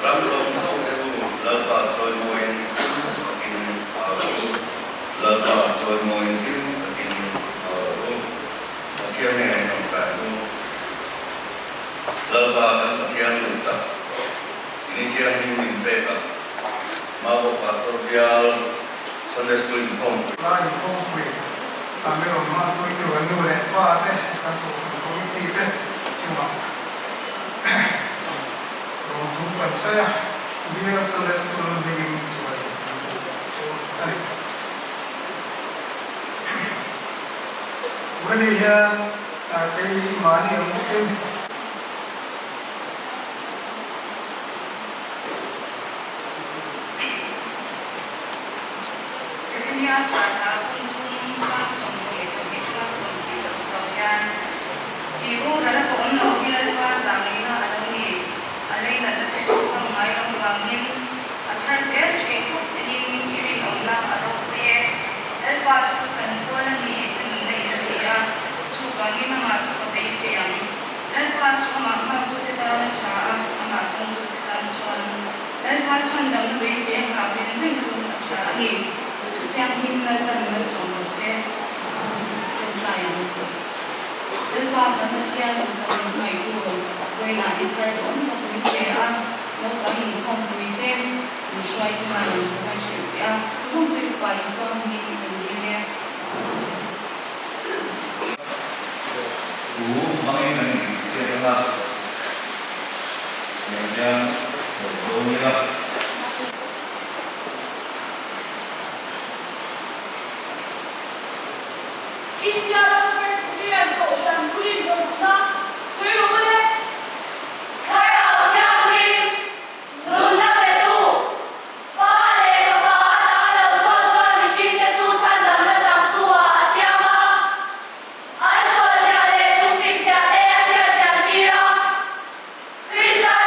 ram som so te u la pa choi moi in la pa choi moi in thiên này trong cái luôn la pa kan thiên lu ta ini thiên ni min pe ka ma bo pastor bial Sunday school inform la inform we kami rumah tu itu anu lepas deh kan komiti deh cuma rumah saya biar Sunday school begini sebagai so tadi melihat cái mani yang mungkin setiap pada kunjung langsung itu langsung kita usahakan ibu dalam pondok bila dua samina ada ni ada yang ada sesuatu mai orang bangin atas saya cukup jadi ini orang ada dia lepas sentuhan ni bagi nama cukup besi yang lepas semua mampu kita cara masuk kita soal lepas sandang besi yang kami menjuk cara ini yang himna dan masuk besi cara yang itu lepas nantian mai itu kau nak interpon tapi dia mau kami komputer musuh itu mana masih dia somai pai somai ini Mengenai sejarah yang berdominan India bersedia untuk campuri domba seluruh Visa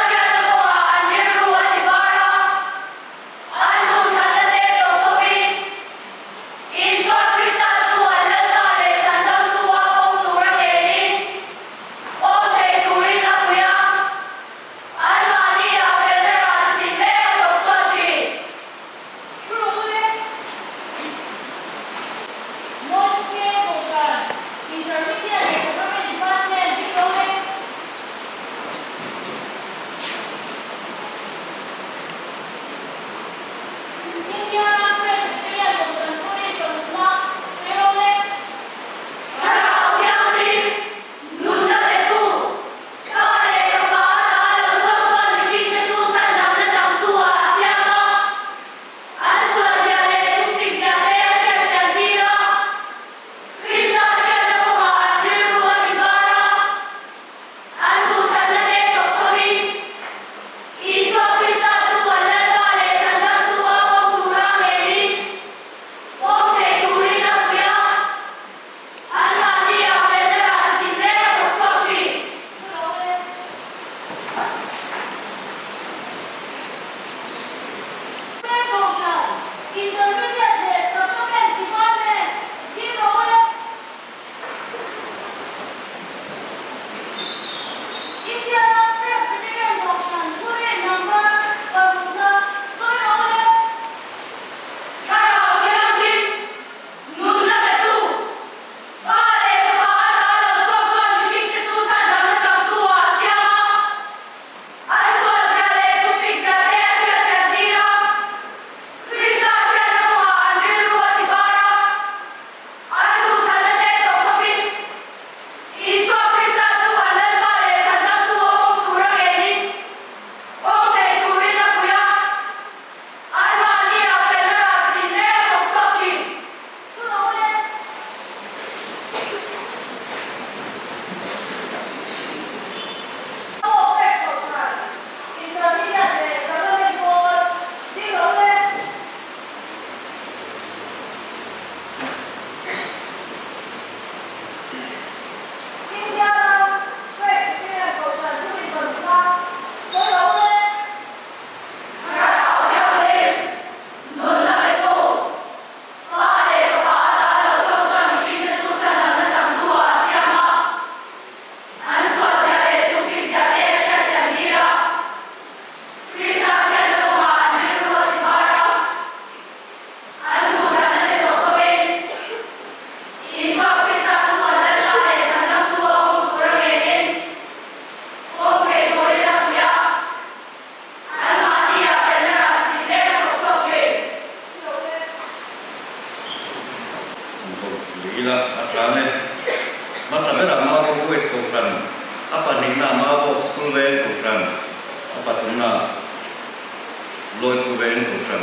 loi ku ven ku san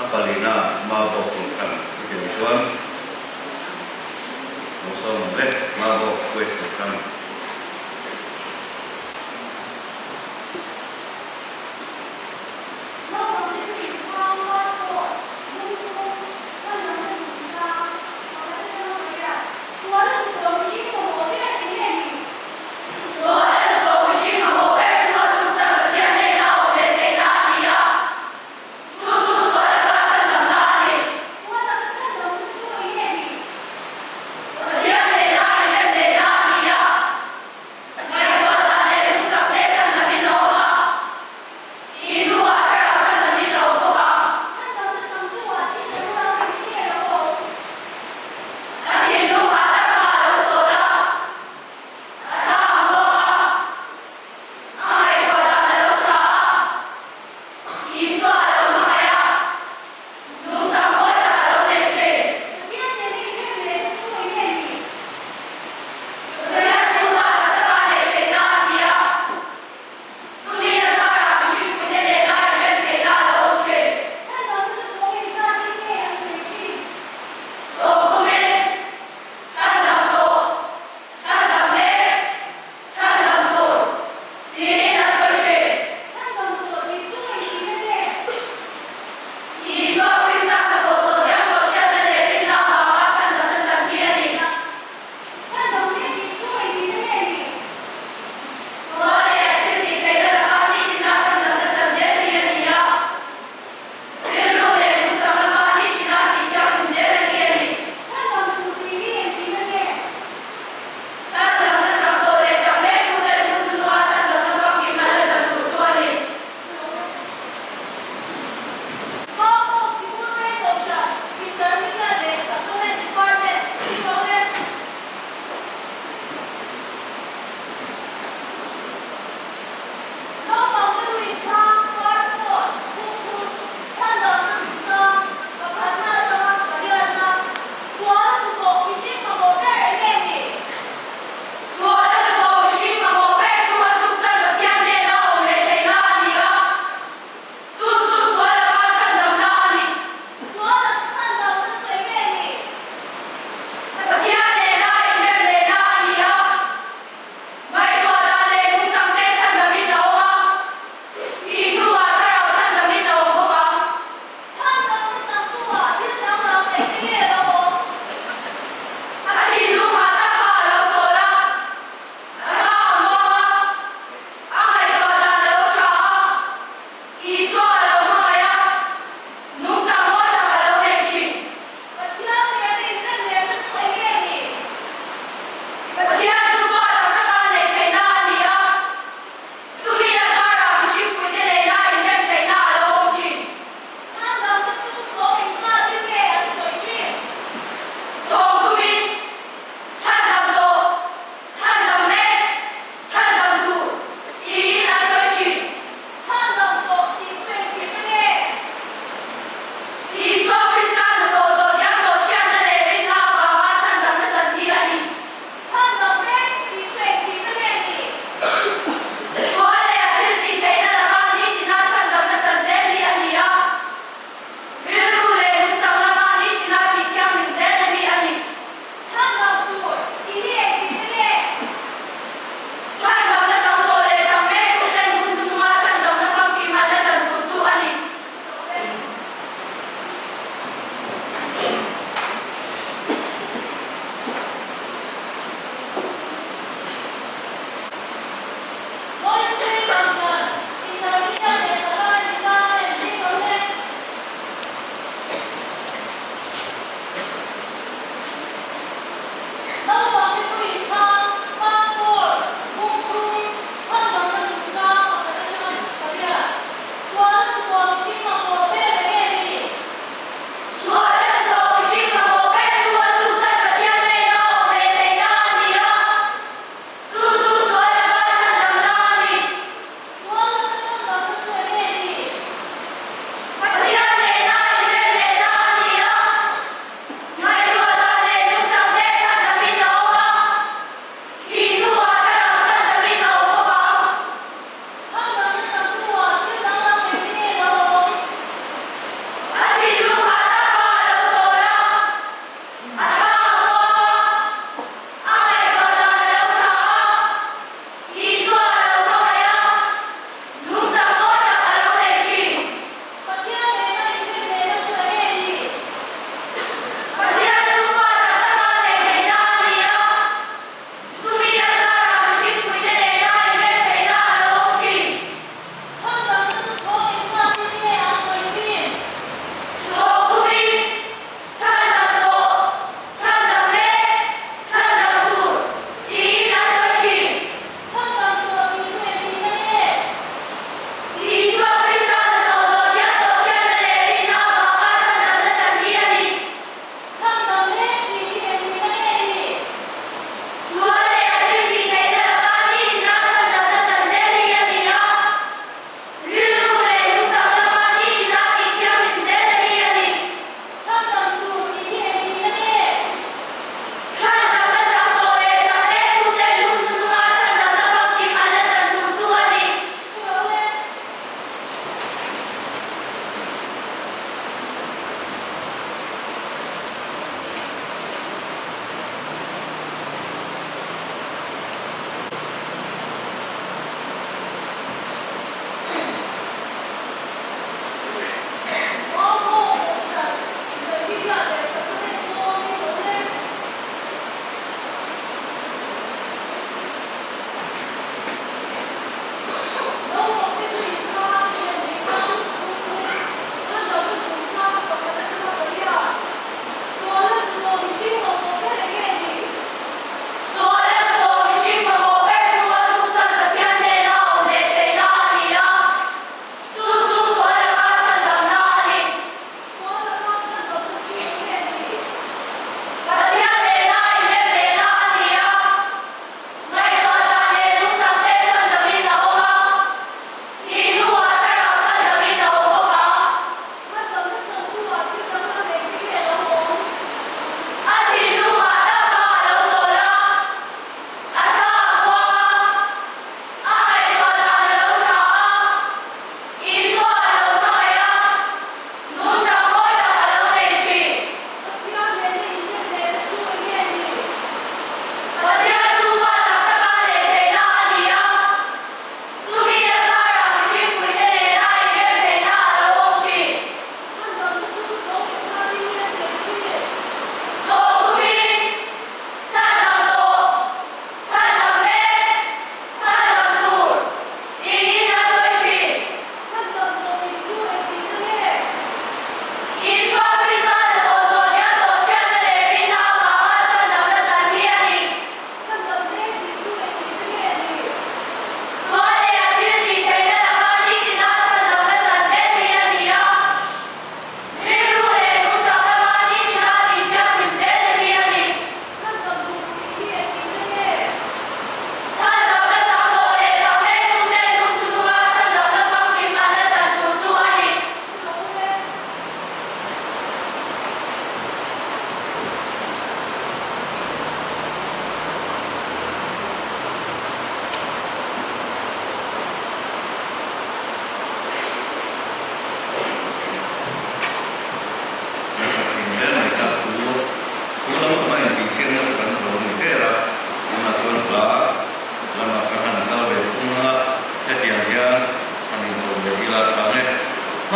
apalina ma bo ku san ke chuan mo so le ma bo ku san我天哪！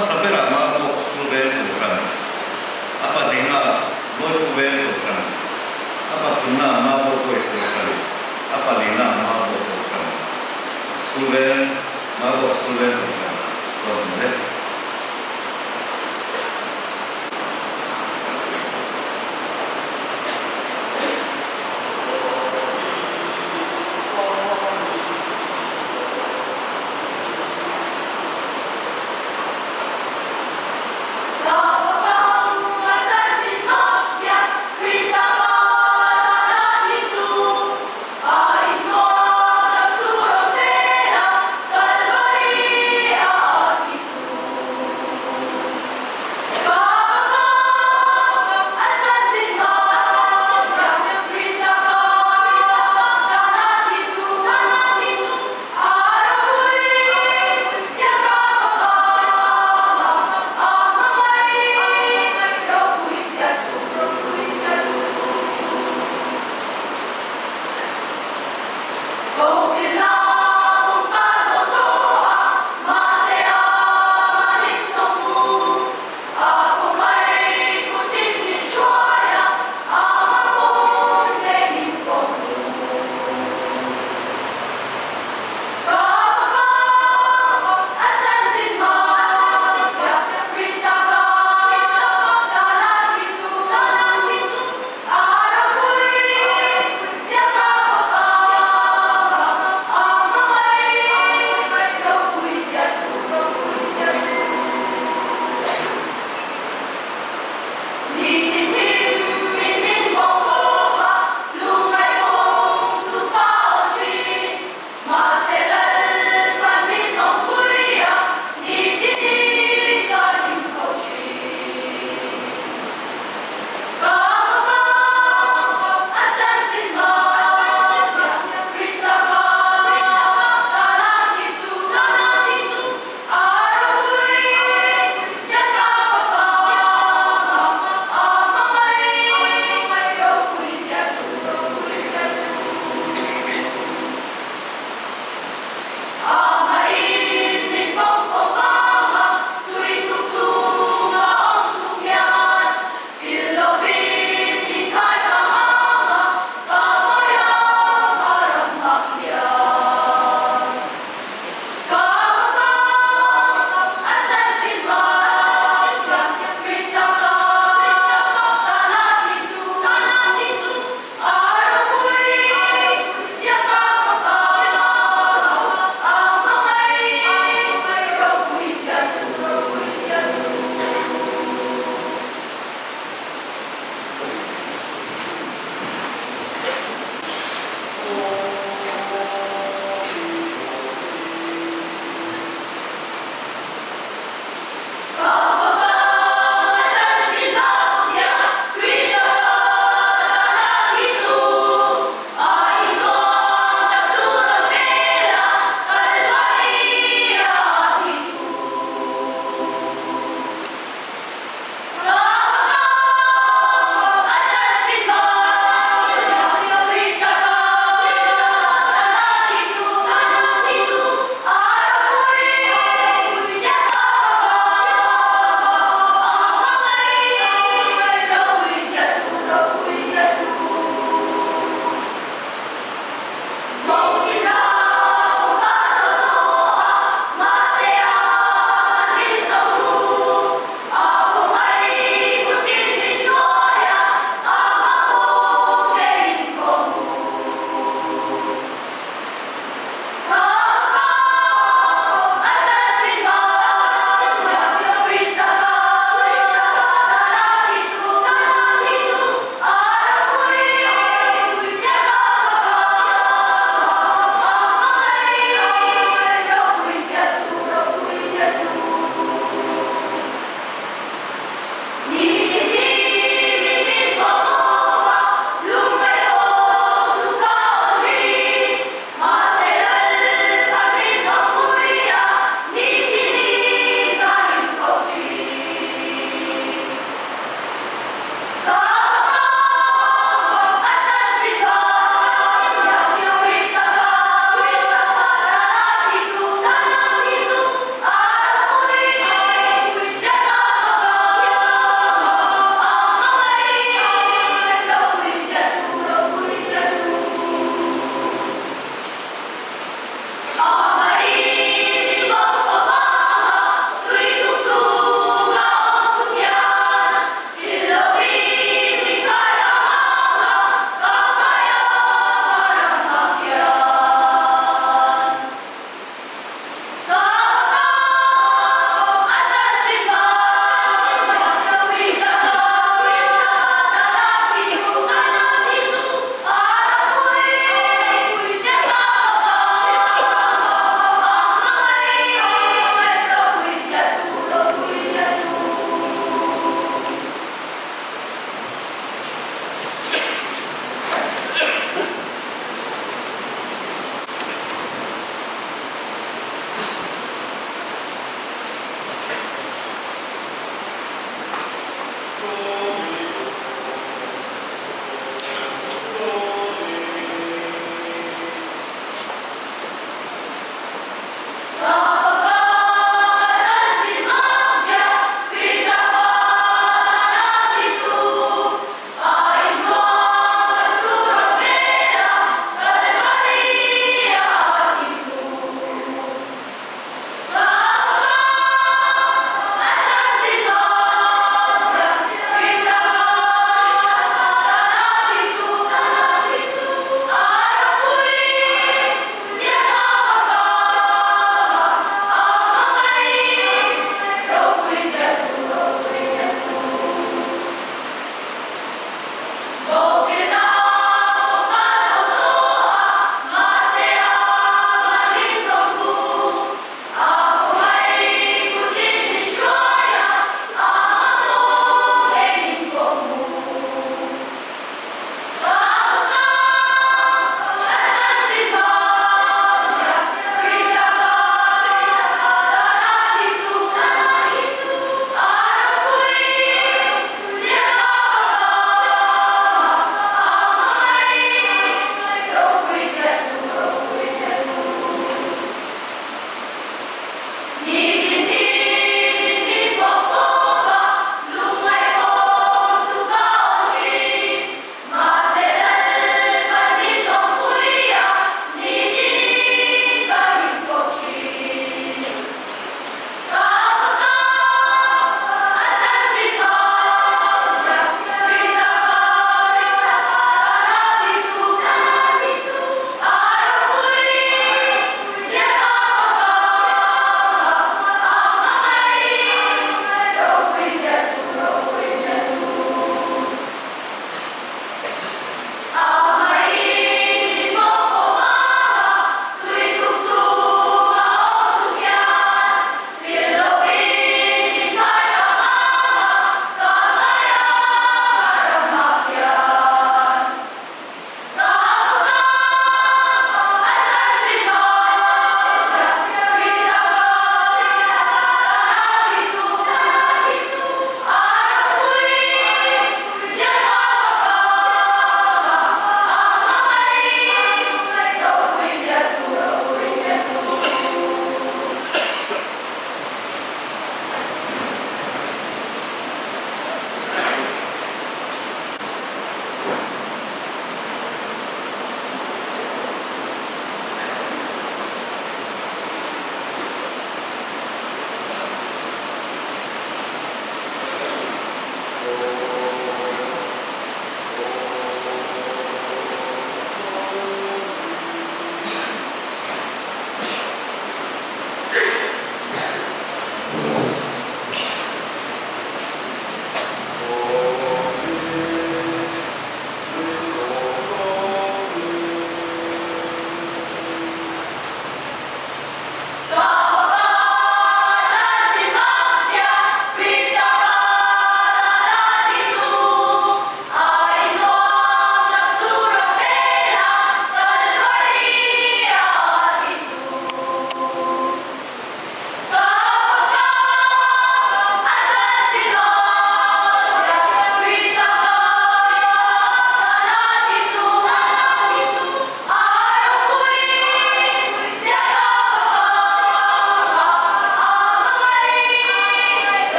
sapera mabok school tukan. Apa dengar boy tukan. Apa tuna mabok boy tukan. Apa lina mabok tukan. School mabok tukan. So, Calvary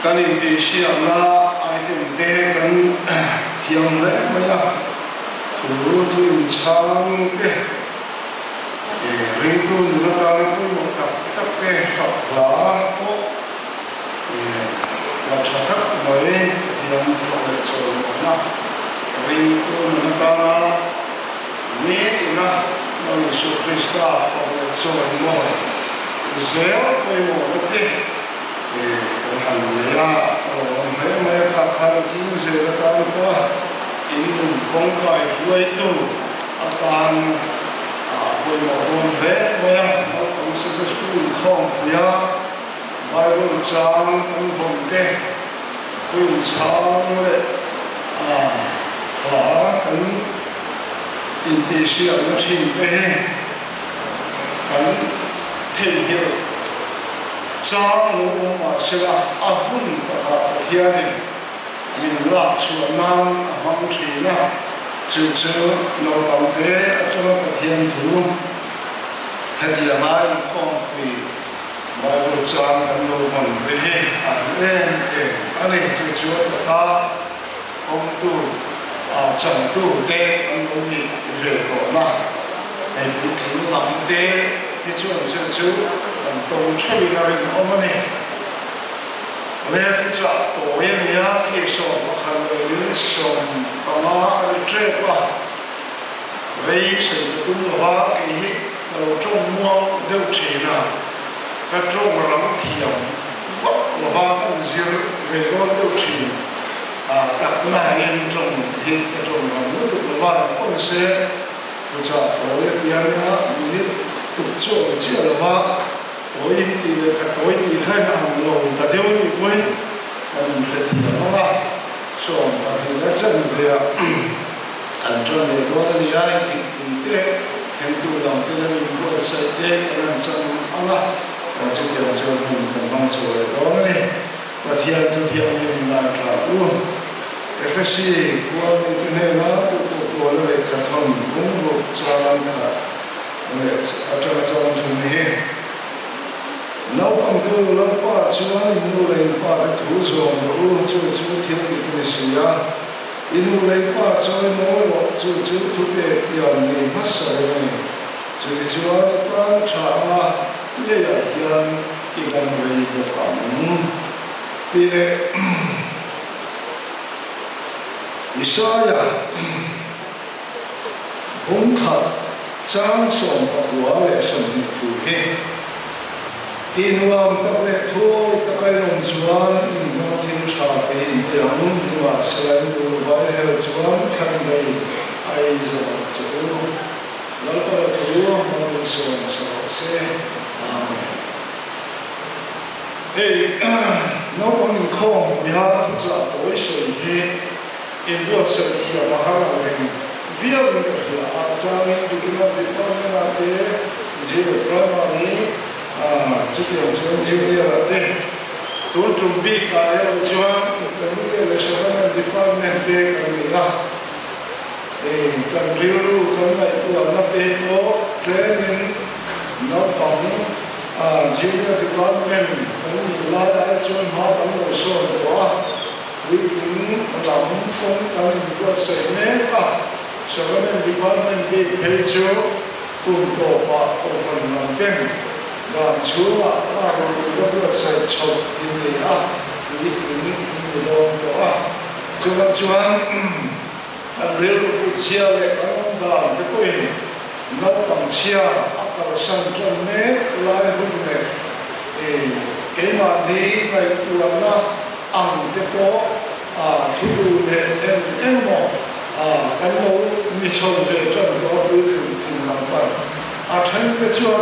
kan in ti siam na item te kan thiam le maya thu thu in chang te ring tu na ka ku mo ta ta pe sa wa ko la cha ta moi thiam so le so na ring tu na ka ni na no Yesu Krista so le so mo zeo ko mo te Hallelujah. मैं खाखा की से बताऊं तो इन बंगा हुए तो अकान कोई मौन है मैं उनसे स्कूल खाऊं या बाइबल चांग उन के कोई चांग ले कन इंटेशिया में ठीक पे कन थे Sang ngũ mà sila ahun cả hiền mình lạc chuan nam mong chỉ na chữ lâu lâu thế cho nó hiền thủ hay là mai không vì mai buổi sáng ăn lâu mong thế lên anh ấy chữ ta ông tu chẳng tu thế anh ông đi về cổ na hay bị thiếu lắm thế cái chuyện chữ đồng chơi là mình ôm này lẽ cái chỗ tổ yên nhá cái số khăn lấy số mà chơi qua vậy sự cũng là cái đầu trong mua đều chỉ là các trong lắm thiểu vấp là cái gì về con đều chỉ đặt lại yên trong thì cái trong là nước được là con sẽ cái chỗ tổ yên nhá mình tục chỗ chỉ là tối thì tối thì khai hàng lầu ta theo như quên mình phải thì nó là xong ta thì nó chân về anh cho nên có lý ai thì kinh tế thêm tu lòng cái này mình có xây tế anh chân ăn là và chỉ cần cho mình cần mong chờ đó này và thiền tu thiền mình là trả luôn FSC qua cái này nó của nó là cả thằng cũng một trăm cả này cho chúng mình lâu không tư lâu qua chúa inu lấy qua cái thủ dùng đủ chúa thiên địa sinh ra inu lấy qua chúa nói một chúa thủ địa tiền này mất sợi này chúa quan trọng là như là hiện cái vấn đề của cảm thì Isaiah cũng thật trang trọng của lễ sinh thủ hệ in wam tak le thoi takai long chuan in no thil tha te in te anum nuwa selan du vai hel chuan khan dei ai zo chu lal pa thu mo so se amen hey no kon khom bi ha thu cha oi soi he in bo se thi ma ha la le via ni ka a cha ni du na de pa na te je ra ma ni这个成就了对，做准备开了就跟那个什么的department的那个，跟流入跟那个那边我training那帮这个department跟你来就好帮我说的话，已经老公跟你个谁呢个什么的department的配置，工作把部分能点。làm chúa là một cái sự chồng thì lý tính đó chúa làm chúa anh biết được chia lệ ông làm cái quê nó bằng chia ở sân trong nét lại hôm nay thì cái mà đi này của nó ăn cái có thu để em mỏ cái mẫu như chồng để cho nó đưaถึงlàm phần thành cái chuyện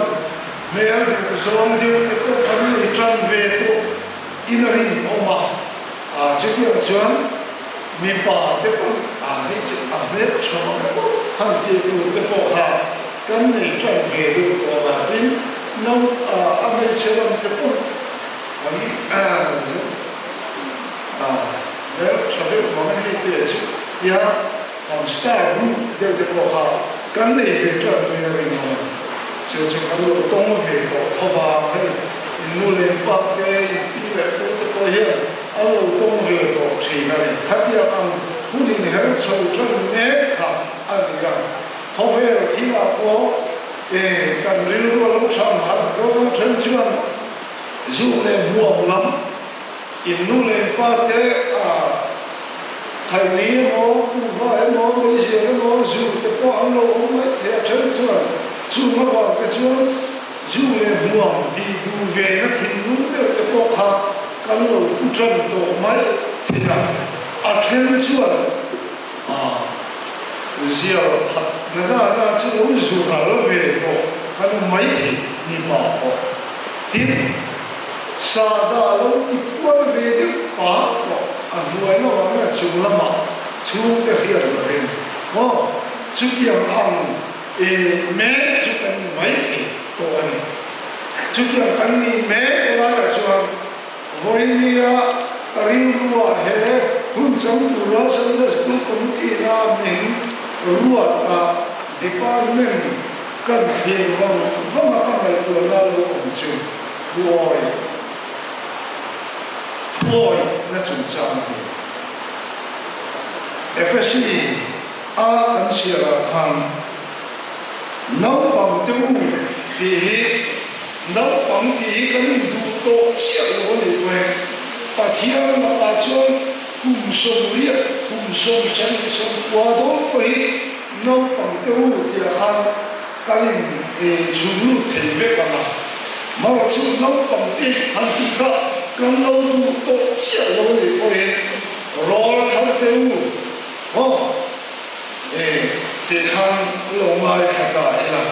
Mẹ rồi điều cái cô ăn đi trăn về cô in ở hình ông mà chứ điều chuyện mình bảo cái cô hết chứ hết cho nó hàng tiền từ cái cô hà cái này trăn về được của bà đến nông ăn đi chơi làm cái cô nếu cho biết món này thì chứ ya làm star lu đều cái cô hà cái này thì trăn về mình就看到东北个头发，嘿，努力把个一百多个些 ở công việc của chị này thắt giờ ăn phụ nữ này sầu trong nét cả anh em họ về thì là có cần riêng lúc sau hạt có chân chân dù lên buồn lắm in nu lên qua thế thầy lý nó cũng phải nó bây giờ nó dù cái con nó cũng mấy thế chân chân dù nó còn cái chuyện dù lên buồn thì dù về nó thì đúng cái con khác cái nó cũng chân tổ mấy thì là chân chân giờ người ta chỉ uống rượu là nó về tổ cái nó mấy thì đi bảo tiếp sa đa lâu thì quay về được phá nuôi nó là chịu lắm mà chịu cái hiện rồi chịu cái ăn mẹ chịu cái mấy thì tổ này chịu cái mẹ là chịu với nia tarin ruột hè hun trong tu ra sang das tu công ty na mình ruột department cần hiện vòng vòng các này của nó là ông chịu thôi nó chủng trang thì FSC cần xia là thằng nấu bằng tiêu thì nấu bằng thì cần đủ độ xia của người quen và thiên mà ta chọn cùng sống chân sống qua đó với nấu bằng tiêu thì thằng cái dùng lúc thì về cả mà chú nấu bằng tiền hàng tỷ cả cần nấu đủ tốt chia rồi thì coi rồi thằng tiêu thì thằng lồng mai thật đại là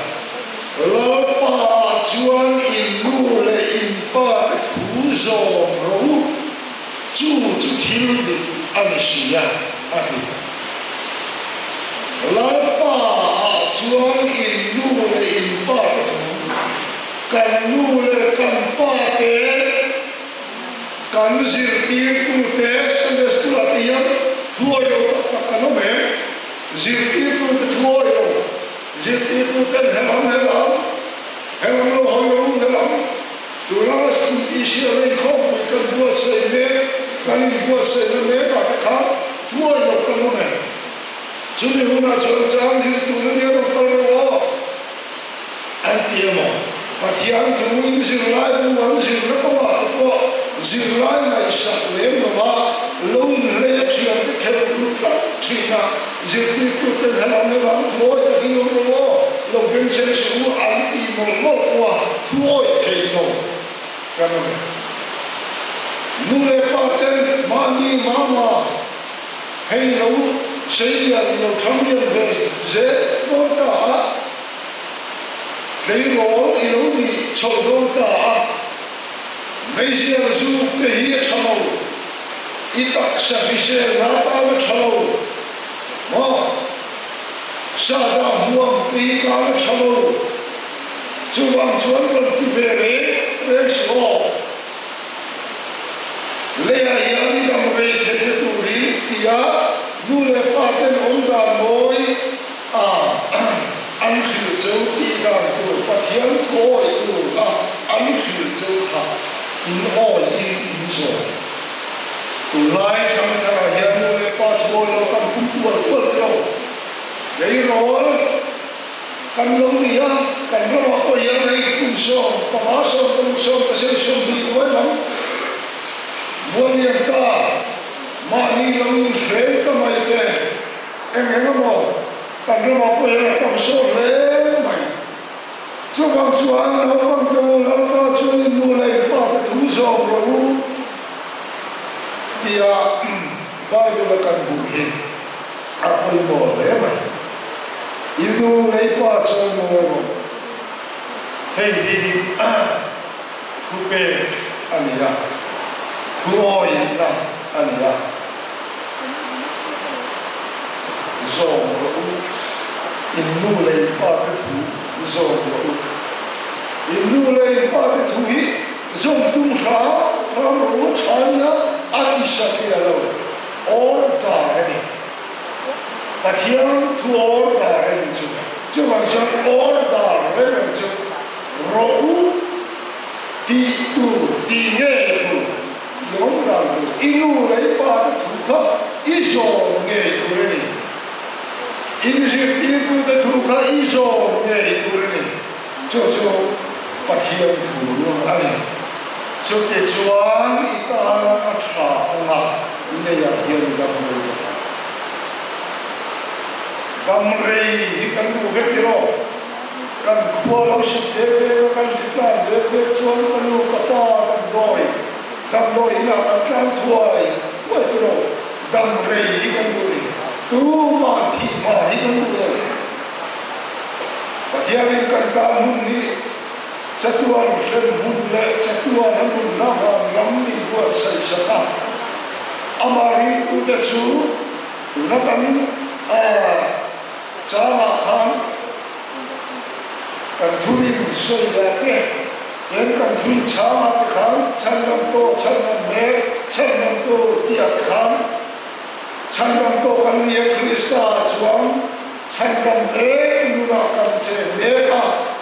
lỡ ba chuan in nu lệ in ba cái thủ dầu rau chú thiếu đi ăn gì à lỡ ba chuan in nu lệ in ba cái thủ cần nu lệ cần ba cái cần gì tiền tu tế sang đây tu là tiền thua rồi các nó mẹ gì tiền tu thua rồi gì tiền tu tên hay lắm nó hỏi luôn hay lắm tụi nó đi xe lên không bị cần mua xe mẹ cần mua xe mẹ và cái khác thua rồi các nó mẹ chúng mình hôm nay chọn trang thì tụi nó đi đâu cần đâu anh tiền mà và thiang tụi mình dừng lại buồn dừng nó có mà có dừng lại này sạch lên mà lâu nữa chuyện cái khéo lúc đó thì là dừng thì tụi tên hay làm thôi là cái lúc đó lâu bên trên xuống ăn đi một ngốc qua thôi thì đâu cái này nu lệ ba tên mani mama hay lâu xây dựng lâu thâm niên về dễ tốt cả lấy gỗ thì lâu bị sầu tốt cả mấy giờ dù cái hiệp thâu ít tắc sa phi xe lá ta mới thâu mà sa ra huang cái ta mới thâu chú vàng chuan còn đi về đấy số lấy ai đi làm về thế tu đi thì nu lệ ba tên ông ta nói ăn khử châu đi ra tu bắt hiến thôi tu ăn khử châu khá in all in so tu lai tham thà hiền nu lệ ba thôi lo căn cũng buồn lo lấy rồi căn lông đi căn nó có hiền này cũng so có so cũng so cái sự so đi quá lắm buồn liền ta mà đi lông khế cái mày thế em nghe nó căn nó có hiền cũng so lên mày chú bằng chú ăn nó bằng tu nó có chú nu lệ ba cái thú so rồi thì bao nhiêu là cần bù hi ôi bỏ lẽ mày yêu lấy qua cho nó hay thì khu bê anh ra khu oi ra anh ra rồi in lấy qua cái thú rồi in lấy qua cái thú hi dùng tung ra rồi trái nhá anh sẽ kia đâu all die but here to all die chứ bằng sao all die chứ rau ti tu ti nghe tu không ra inu lấy ba cái thủ khắc iso nghe tu này inu sẽ tiêu tu cái thủ khắc iso nghe tu này cho bắt hiện thủ luôn anh cho cái chuan ita thà ông à này là hiện gặp người cầm rây cầm đủ hết rồi cầm khua lâu xịt đế cầm xịt lan đế chuan cầm đủ cả pa cầm đôi là cầm thuai quay rồi cầm rây cầm đủ tu mà thì mà cầm đủ bắt hiện cầm ta muốn đi Satuan Munle, Satuan Munnahan, Ramni buat saya Amari udacu, Unatan Calahan, Kanturin Soyake, yang Kanturin Calahan, Chandam to Tiakhan, Chandam to Kaliya Krista Juang, Chandam Nurakan Meka.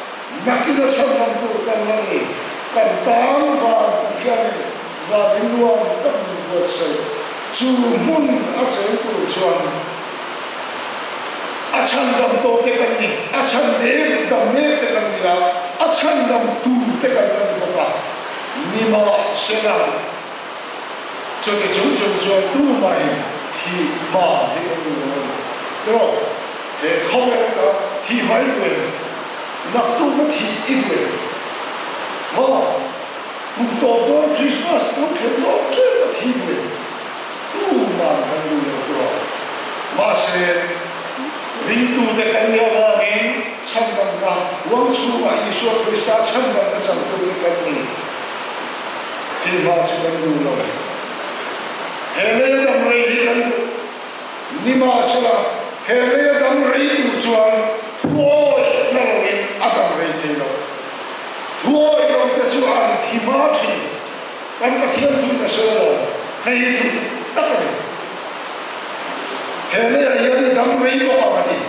Nakina sabam tu kanani kantang va binuam tam buasai cumun acai tu cuan achandam to te kani achandem damme te kani la achandam tu te kani bapa nima sena joke cuan tu mai thi ma he kani lo he khome ka thi mai ko nak tu mati ibu, untuk Christmas tu kelak mati ibu, tu mana dulu tu, masih rindu dekat dia lagi, cakap dah, uang semua Yesus Kristus cakap dah sampai dekat ni, masih dulu. Hele dam rei kan, ni masih hele dam rei tujuan, tuai nalangin. Akan rejeki lo, tuai lo kecuali timati, kan katian tu kesel, hei itu tak ada. Hele ayat dalam rejeki apa ni?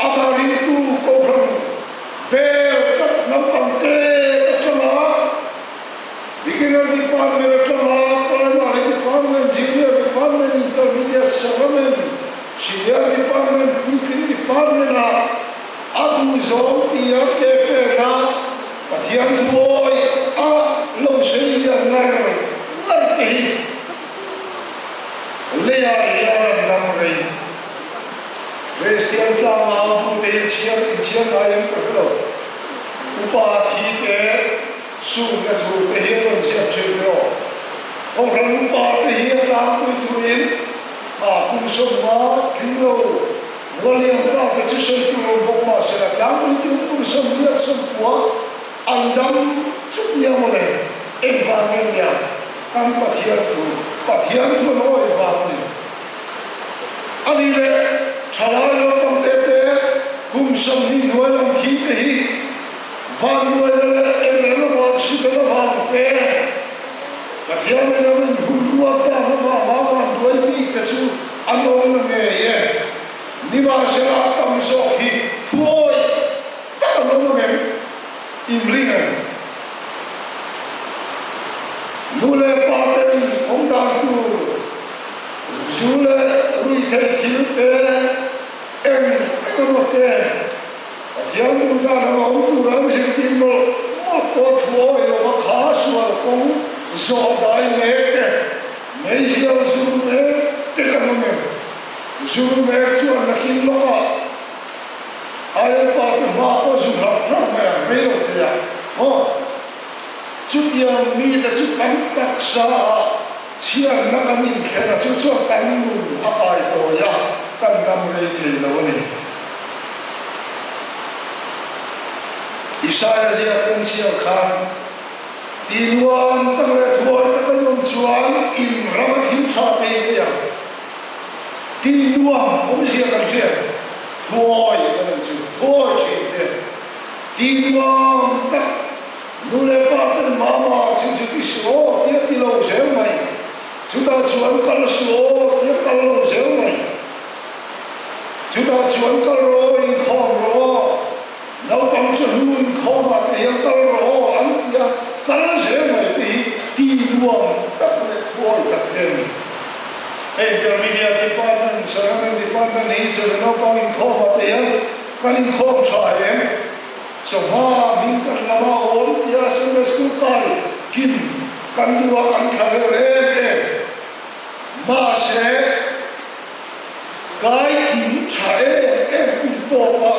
Apa itu kau pun berkat nampak tercela, bikin lagi pamer tercela, kalau lagi pamer junior, pamer intermediate, seven, senior pamer, mungkin pamer lah. Adu zon tiap kepena, patian tuoi long seria ngerti, lea namrei, Kristian lama putih cian ayam kerja, upati ke surat tu kehidupan siap cerita, orang upati yang putih aku semua kilo. Walian tak kecil tu bapa saya kami itu semua semua andam cukup boleh evangelia kan patian tu no evangelia. Adile chalai orang tete kumsam ni walang kipi van walang masih dalam hati patian dalam guru apa dua ini kecil andam ni Nima sera tam sohi tuoi tak lomem imringan nule paten hongdang tu jule ruite kilte konote yang muda nama uturan sitimol apa tuoi nama khaswal kong zodai meke meisial sume tekanome Suruh mereka nak loka, ayat apa apa suruh ramai mereka dia, cucian ni dah cucian paksa, cian nak kami kena cucian kamu apa itu ya, kan kami itu lawan ni. Isaya siapkan siapkan, diluan terlepas terlepas cucian in ramat hidup dia. Diluang, apa sih akan dia? Tuai kan tu, tuai cerita. Diluang tak, nule paten mama cuci pisau, dia tilau semai. Sudah jual kalau suo, dia kalau semai. Sudah jual kalau in kau, lau pangsa lu in kau, dia kalau an dia kalau semai. Diluang hi chu no pang in kho ma te hian kan in khom tha em choma min kan lama om ya Sunday school kai kin kan dua kan khale em ma se kai in tha em kum po pa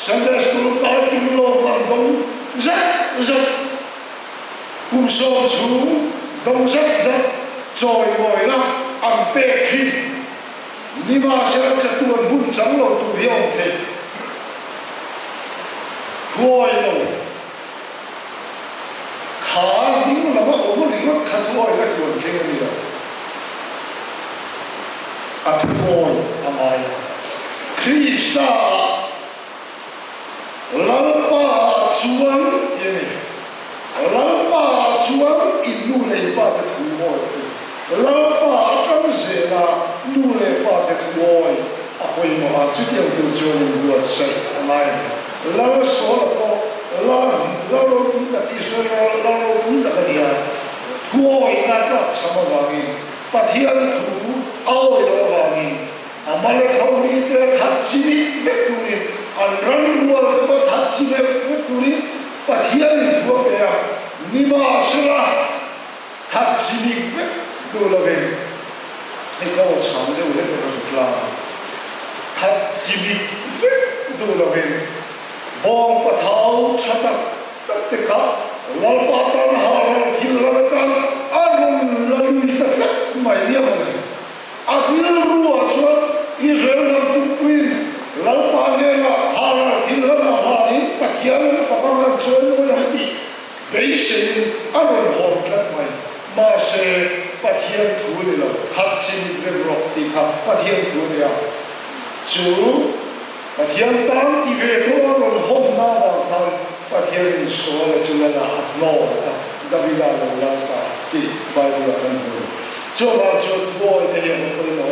Sunday school kai kin lo kan bang zat kum so chu dong zat choi ngồi la ăn pe thi ni ma se cha tuan bun chang lo tu hiong the khoi lo khá ni lo ma o mo ri ko kha thoi la tuan che ni la a thoi amai Krista lampa chuan ye lampa chuan in nu nei pa ta thu mo lampa kan se la nu le pa ta thu mo a hoi mo a chu tiang tu chu ni lu sai amai la so la ko la ro ta Israel la ro ta ka dia thu na ta chama wa ni pathian thu ao lo wa ni amale khau ni te thak chi ni ve tu ni an ran ruwa ko thak chi ve tu ni pathian thu ya ni ma sira thak chi ni ve tu lo ve ai ko chang de le ko kla thak chi ni ve tu lo ve bong pa thau chata te ka lal pa tan ha la thil la tan an la lu ta mai lia ma a thil ruwa chuan Israel nam tu queen lal pa le la ha la thil la ha ni pathian fa ka la chuan mo ya ti bei se an ho tlat mai ma se pathian thu ni lo thak chi ni ve ro ti kha pathian thu ni ya chu pathian tam ti ve tho ron hom na da khan pathian so la chu la no Davida lo la ta ti Bible an do cho ba cho tho de he mo ko no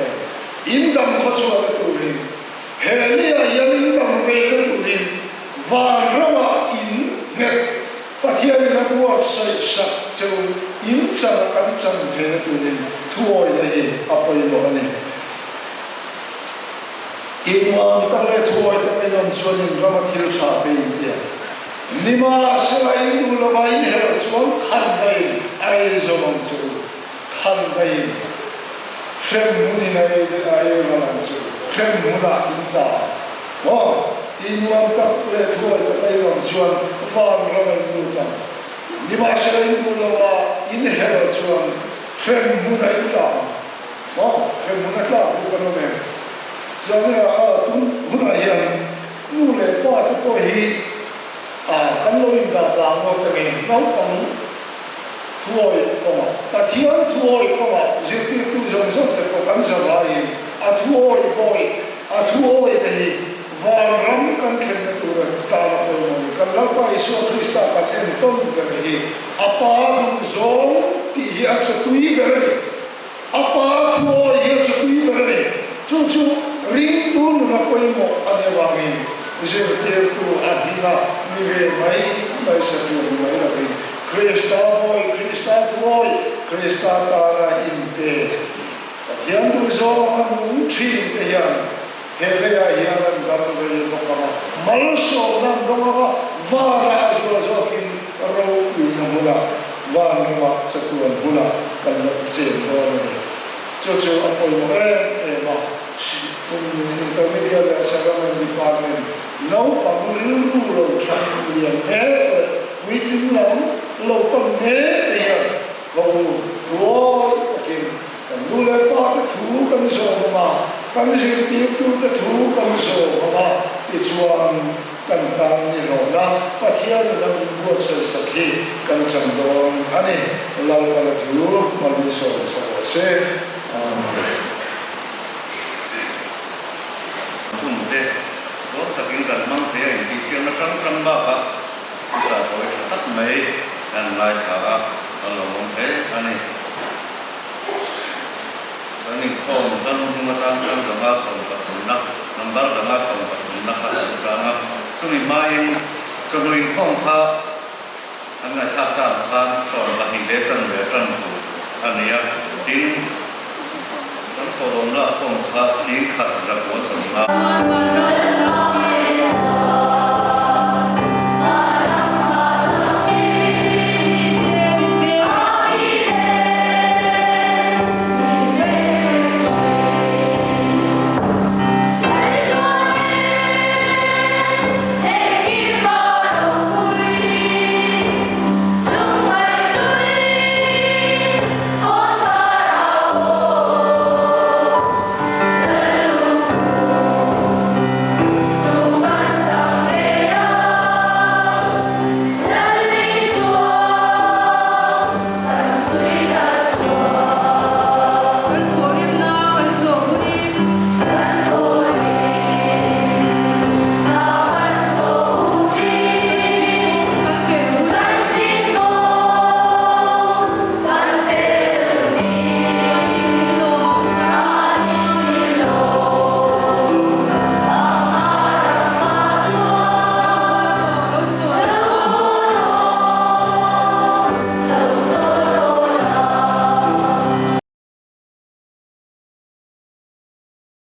in dam kho chu la tu ri he li a yan in dam re la tu ri va ra wa in ne pathian na bu sai sa chu in cha kan chan the tu ri tho de he apoi mo ne Imam kale thoi ta pe non chuan in rama thil tha pe dia nima selai nu la mai he chuan khan dai ai zo mong chu khan dai khem mu ni na ai ma la chu khem mu la in ta o imam ta le thoi ta pe non chuan fan rama nu ta nima selai nu la wa in he chuan khem mu na in ta o khem mu na ta ku ka no me cho nên là chúng là hiện nu lệ qua chúng tôi hi cán lôi cả làm một cái mình nấu bằng thuôi không ạ ta thiếu thuôi không ạ riêng cái tu dân sống thì có cán giờ lại thuôi bồi thuôi thì và rắm cán khen cái tu là ta là người cán lão quay xuống Christa cán em tôn cái gì apa tu zong thì hiện cho túi cái này apa thuôi hiện cho túi cái này chú ring tu na koi mo ane wangi je te tu adina ni ve mai sa tu mai la ve Krista ta ra in te hian tu zo an thi te hian he le ya hian an dam ve ko ka mal so nan do ma va ra zo kin ro ni na mula va ni ma sa tu an mula kan la che do ni cho apoi mo ma intermediate settlement department no pangul lo chan lian he we tin lo pang ne ya go ro kin lu le pa ta thu kan so ma kan ji ti tu ta thu kan so ma ti chuan kan ta ni lo na pa thian na bu so sa ki kan chang don ani la la thu ma ni so se Kumte, kalau tak ingin mang saya ini siang nakram bapa, kita boleh tak mai dan lain cara kalau mungkin ani kong dan rumah tangga sompat nak, nambar tangga sompat nak hasil tangga, cumi main, cumi kong tha, anda cakap soal bahin desan tu, ani ya tin ทั้งโทรมละคงคาสีขัดจากหัวสมมา Hãy subscribe cho kênh Ghiền Mì Gõ để không bỏ lỡ